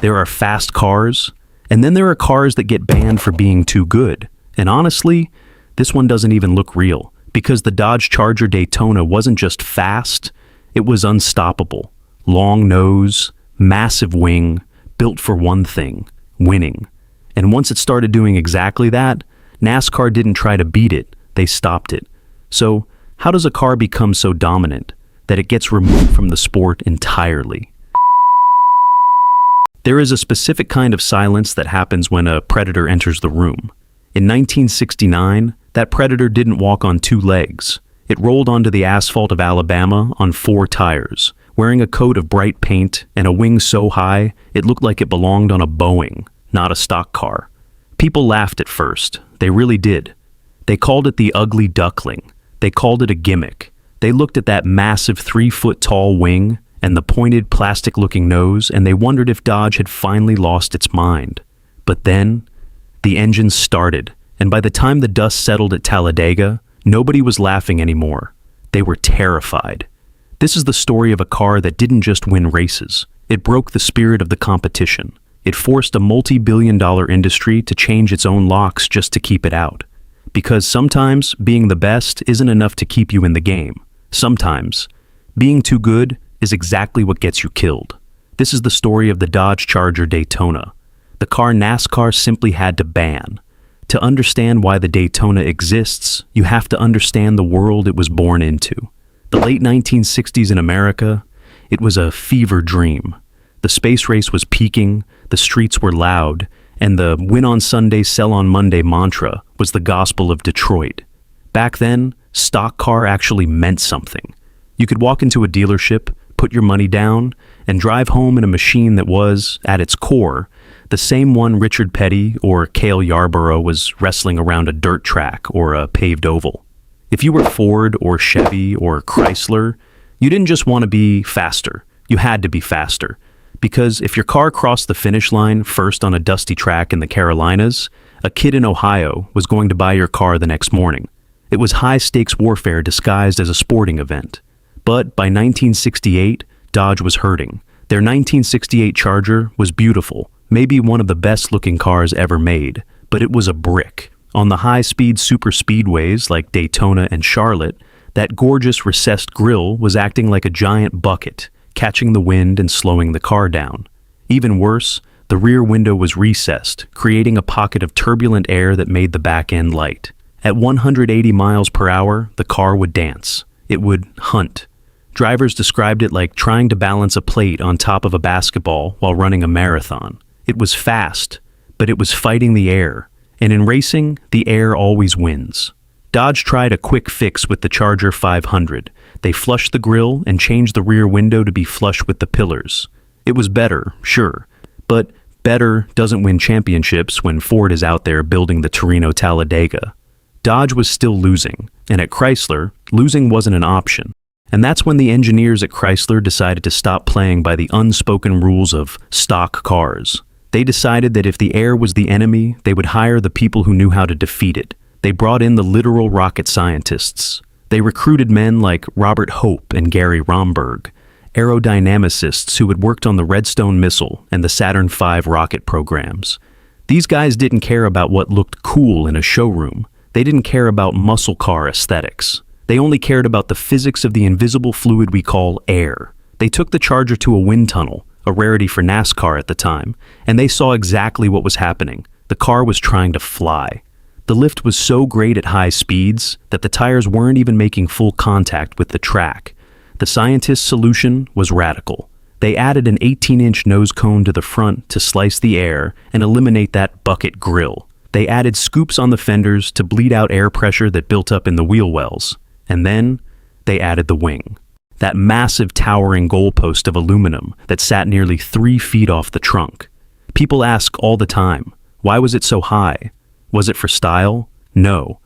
There are fast cars, and then there are cars that get banned for being too good. And honestly, this one doesn't even look real, because the Dodge Charger Daytona wasn't just fast, it was unstoppable. Long nose, massive wing, built for one thing, winning. And once it started doing exactly that, NASCAR didn't try to beat it, they stopped it. So, how does a car become so dominant that it gets removed from the sport entirely? There is a specific kind of silence that happens when a predator enters the room. In 1969, that predator didn't walk on two legs. It rolled onto the asphalt of Alabama on 4 tires, wearing a coat of bright paint and a wing so high it looked like it belonged on a Boeing, not a stock car. People laughed at first. They really did. They called it the ugly duckling. They called it a gimmick. They looked at that massive 3-foot-tall wing and the pointed plastic-looking nose, and they wondered if Dodge had finally lost its mind. But then, the engine started, and by the time the dust settled at Talladega, nobody was laughing anymore. They were terrified. This is the story of a car that didn't just win races. It broke the spirit of the competition. It forced a multi-billion-dollar industry to change its own locks just to keep it out. Because sometimes being the best isn't enough to keep you in the game. Sometimes being too good is exactly what gets you killed. This is the story of the Dodge Charger Daytona, the car NASCAR simply had to ban. To understand why the Daytona exists, you have to understand the world it was born into. The late 1960s in America, it was a fever dream. The space race was peaking, the streets were loud, and the win on Sunday, sell on Monday mantra was the gospel of Detroit. Back then, stock car actually meant something. You could walk into a dealership, put your money down, and drive home in a machine that was, at its core, the same one Richard Petty or Cale Yarborough was wrestling around a dirt track or a paved oval. If you were Ford or Chevy or Chrysler, you didn't just want to be faster. You had to be faster. Because if your car crossed the finish line first on a dusty track in the Carolinas, a kid in Ohio was going to buy your car the next morning. It was high-stakes warfare disguised as a sporting event. But by 1968, Dodge was hurting. Their 1968 Charger was beautiful, maybe one of the best-looking cars ever made, but it was a brick. On the high-speed superspeedways like Daytona and Charlotte, that gorgeous recessed grille was acting like a giant bucket, catching the wind and slowing the car down. Even worse, the rear window was recessed, creating a pocket of turbulent air that made the back end light. At 180 miles per hour, the car would dance. It would hunt. Drivers described it like trying to balance a plate on top of a basketball while running a marathon. It was fast, but it was fighting the air. And in racing, the air always wins. Dodge tried a quick fix with the Charger 500. They flushed the grille and changed the rear window to be flush with the pillars. It was better, sure, but better doesn't win championships when Ford is out there building the Torino Talladega. Dodge was still losing, and at Chrysler, losing wasn't an option. And that's when the engineers at Chrysler decided to stop playing by the unspoken rules of stock cars. They decided that if the air was the enemy, they would hire the people who knew how to defeat it. They brought in the literal rocket scientists. They recruited men like Robert Hope and Gary Romberg, aerodynamicists who had worked on the Redstone missile and the Saturn V rocket programs. These guys didn't care about what looked cool in a showroom. They didn't care about muscle car aesthetics. They only cared about the physics of the invisible fluid we call air. They took the Charger to a wind tunnel, a rarity for NASCAR at the time, and they saw exactly what was happening. The car was trying to fly. The lift was so great at high speeds that the tires weren't even making full contact with the track. The scientists' solution was radical. They added an 18-inch nose cone to the front to slice the air and eliminate that bucket grille. They added scoops on the fenders to bleed out air pressure that built up in the wheel wells. And then they added the wing. That massive towering goalpost of aluminum that sat nearly 3 feet off the trunk. People ask all the time, why was it so high? Was it for style? No.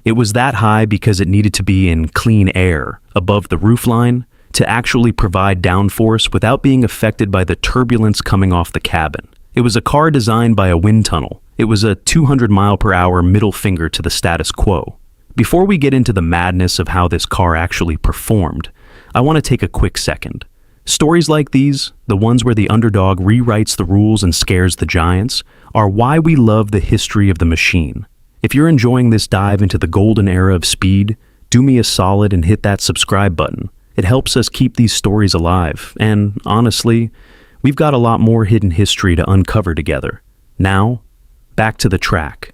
It was that high because it needed to be in clean air, above the roofline, to actually provide downforce without being affected by the turbulence coming off the cabin. It was a car designed by a wind tunnel. It was a 200-mile-per-hour middle finger to the status quo. Before we get into the madness of how this car actually performed, I want to take a quick second. Stories like these, the ones where the underdog rewrites the rules and scares the giants, are why we love the history of the machine. If you're enjoying this dive into the golden era of speed, do me a solid and hit that subscribe button. It helps us keep these stories alive, and honestly, we've got a lot more hidden history to uncover together. Now, back to the track.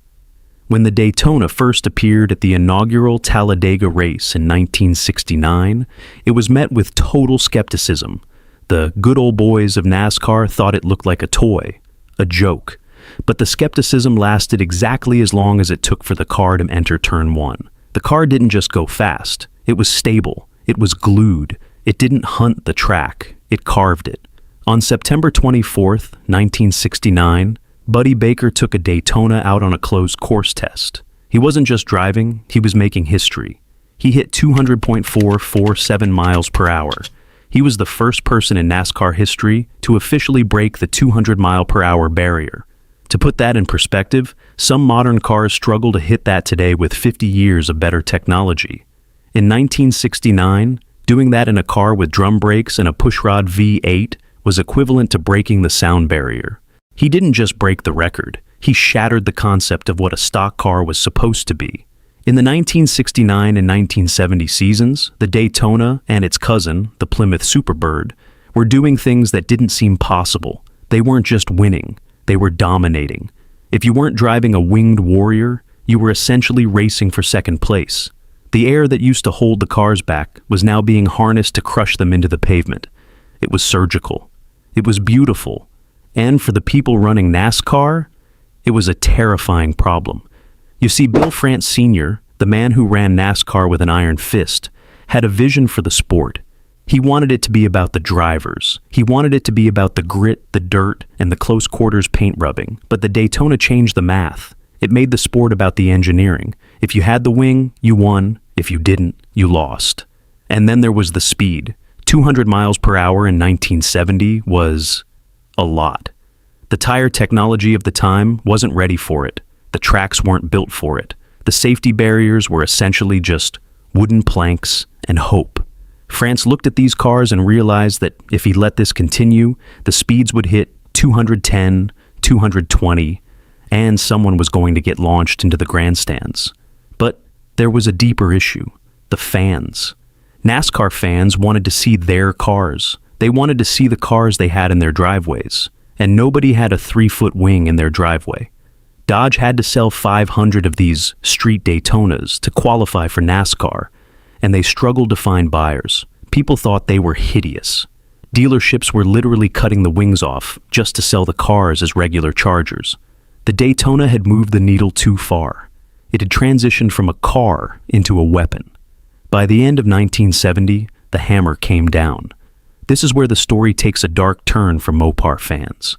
When the Daytona first appeared at the inaugural Talladega race in 1969, it was met with total skepticism. The good old boys of NASCAR thought it looked like a toy, a joke. But the skepticism lasted exactly as long as it took for the car to enter turn one. The car didn't just go fast. It was stable. It was glued. It didn't hunt the track. It carved it. On September 24th, 1969, Buddy Baker took a Daytona out on a closed course test. He wasn't just driving, he was making history. He hit 200.447 miles per hour. He was the first person in NASCAR history to officially break the 200 mile per hour barrier. To put that in perspective, some modern cars struggle to hit that today with 50 years of better technology. In 1969, doing that in a car with drum brakes and a pushrod V8 was equivalent to breaking the sound barrier. He didn't just break the record, he shattered the concept of what a stock car was supposed to be. In the 1969 and 1970 seasons, the Daytona and its cousin, the Plymouth Superbird, were doing things that didn't seem possible. They weren't just winning, they were dominating. If you weren't driving a winged warrior, you were essentially racing for second place. The air that used to hold the cars back was now being harnessed to crush them into the pavement. It was surgical. It was beautiful. And for the people running NASCAR, it was a terrifying problem. You see, Bill France Sr., the man who ran NASCAR with an iron fist, had a vision for the sport. He wanted it to be about the drivers. He wanted it to be about the grit, the dirt, and the close quarters paint rubbing. But the Daytona changed the math. It made the sport about the engineering. If you had the wing, you won. If you didn't, you lost. And then there was the speed. 200 miles per hour in 1970 was a lot. The tire technology of the time wasn't ready for it. The tracks weren't built for it. The safety barriers were essentially just wooden planks and hope. France looked at these cars and realized that if he let this continue, the speeds would hit 210, 220, and someone was going to get launched into the grandstands. But there was a deeper issue: the fans. NASCAR fans wanted to see their cars. They wanted to see the cars they had in their driveways, and nobody had a 3-foot wing in their driveway. Dodge had to sell 500 of these street Daytonas to qualify for NASCAR, and they struggled to find buyers. People thought they were hideous. Dealerships were literally cutting the wings off just to sell the cars as regular Chargers. The Daytona had moved the needle too far. It had transitioned from a car into a weapon. By the end of 1970, the hammer came down. This is where the story takes a dark turn for Mopar fans.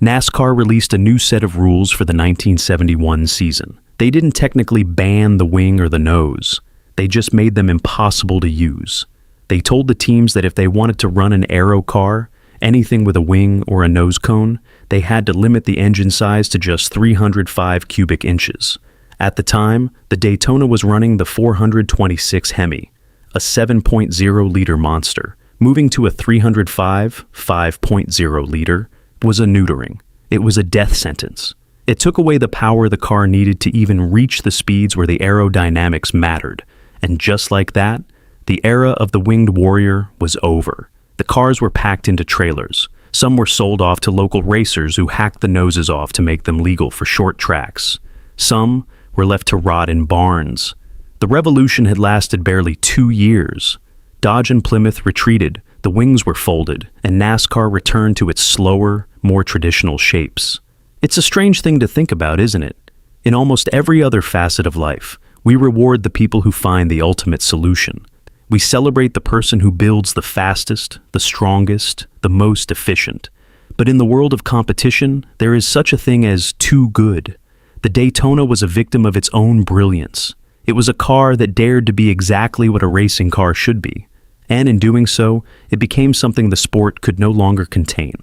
NASCAR released a new set of rules for the 1971 season. They didn't technically ban the wing or the nose. They just made them impossible to use. They told the teams that if they wanted to run an aero car, anything with a wing or a nose cone, they had to limit the engine size to just 305 cubic inches. At the time, the Daytona was running the 426 Hemi, a 7.0-liter monster. Moving to a 305 5.0-liter was a neutering. It was a death sentence. It took away the power the car needed to even reach the speeds where the aerodynamics mattered. And just like that, the era of the winged warrior was over. The cars were packed into trailers. Some were sold off to local racers who hacked the noses off to make them legal for short tracks. Some were left to rot in barns. The revolution had lasted barely 2 years. Dodge and Plymouth retreated, the wings were folded, and NASCAR returned to its slower, more traditional shapes. It's a strange thing to think about, isn't it? In almost every other facet of life, we reward the people who find the ultimate solution. We celebrate the person who builds the fastest, the strongest, the most efficient. But in the world of competition, there is such a thing as too good. The Daytona was a victim of its own brilliance. It was a car that dared to be exactly what a racing car should be. And in doing so, it became something the sport could no longer contain.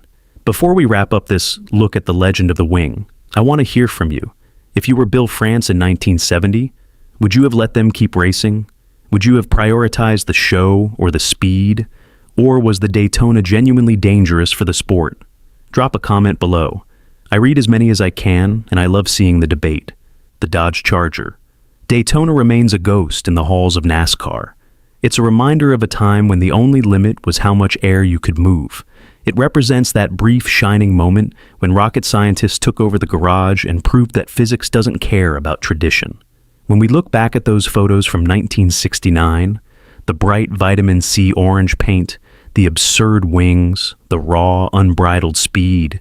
Before we wrap up this look at the legend of the wing, I want to hear from you. If you were Bill France in 1970, would you have let them keep racing? Would you have prioritized the show or the speed? Or was the Daytona genuinely dangerous for the sport? Drop a comment below. I read as many as I can, and I love seeing the debate. The Dodge Charger. Daytona remains a ghost in the halls of NASCAR. It's a reminder of a time when the only limit was how much air you could move. It represents that brief shining moment when rocket scientists took over the garage and proved that physics doesn't care about tradition. When we look back at those photos from 1969, the bright vitamin C orange paint, the absurd wings, the raw, unbridled speed,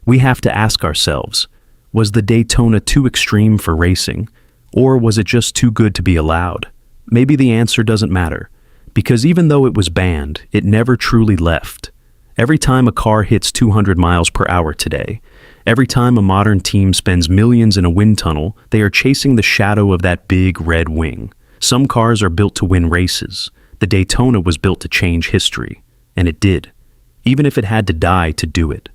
we have to ask ourselves, was the Daytona too extreme for racing, or was it just too good to be allowed? Maybe the answer doesn't matter, because even though it was banned, it never truly left. Every time a car hits 200 miles per hour today, every time a modern team spends millions in a wind tunnel, they are chasing the shadow of that big red wing. Some cars are built to win races. The Daytona was built to change history, and it did, even if it had to die to do it.